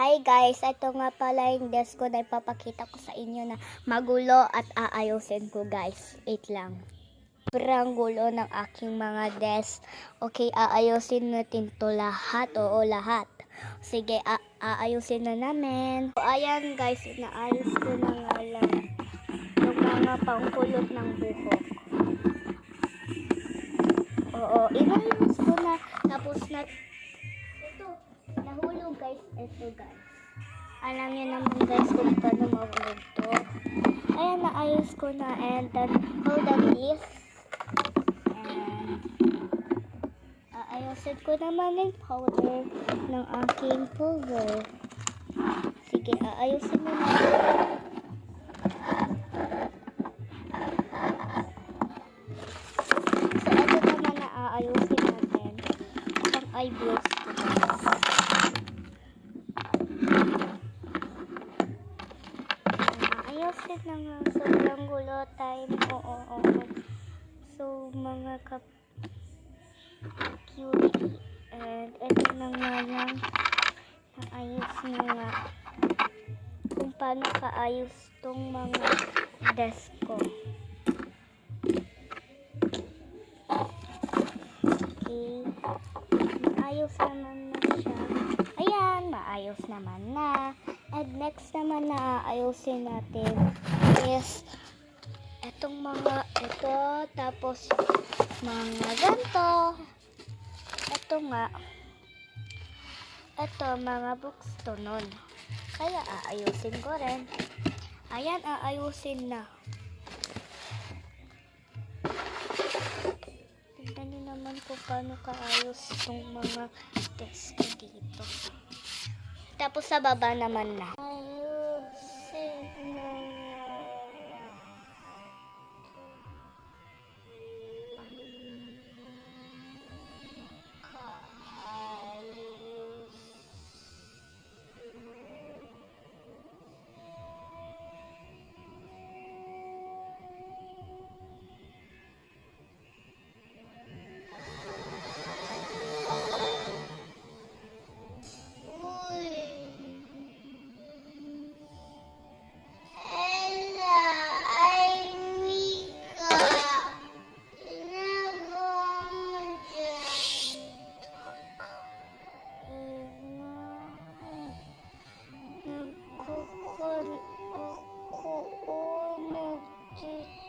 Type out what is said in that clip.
Hi guys, ito nga pala yung desk ko na ipapakita ko sa inyo na magulo at aayusin ko guys. Wait lang. Sobrang gulo ng aking mga desk. Okay, aayusin natin to lahat. Oo, lahat. Sige, aayusin na namin. So, ayan guys, inaayos ko na nga lang yung mga pangkulot ng buhok. Oo, inayos ko na. Tapos na ito, nahulog guys. Ito guys. Alam niyo naman guys kung paano mahulog to. Ayan, naayos ko na. And then, hold on this. And, aayusin ko naman yung powder ng aking pulver. Sige, aayusin mo na. So, ito naman na aayusin natin. Ang eyebrows ko guys. Ayusin na nga. Sobrang gulo time. Oo. So, mga cutie. And ito na nga lang. Naayos na nga. Kung paano kaayos tong mga desk ko. Okay. Maayos naman na siya. Ayan, maayos naman na. And next naman na aayusin natin is etong mga ito, tapos mga ganito. Ito nga. Ito, mga books to nun. Kaya aayusin ko rin. Ayan, aayusin na. Tignan nyo naman kung paano kaayos itong mga desk ko dito. Tapos sa baba naman na. Ayusin na. Ako nagtitipid.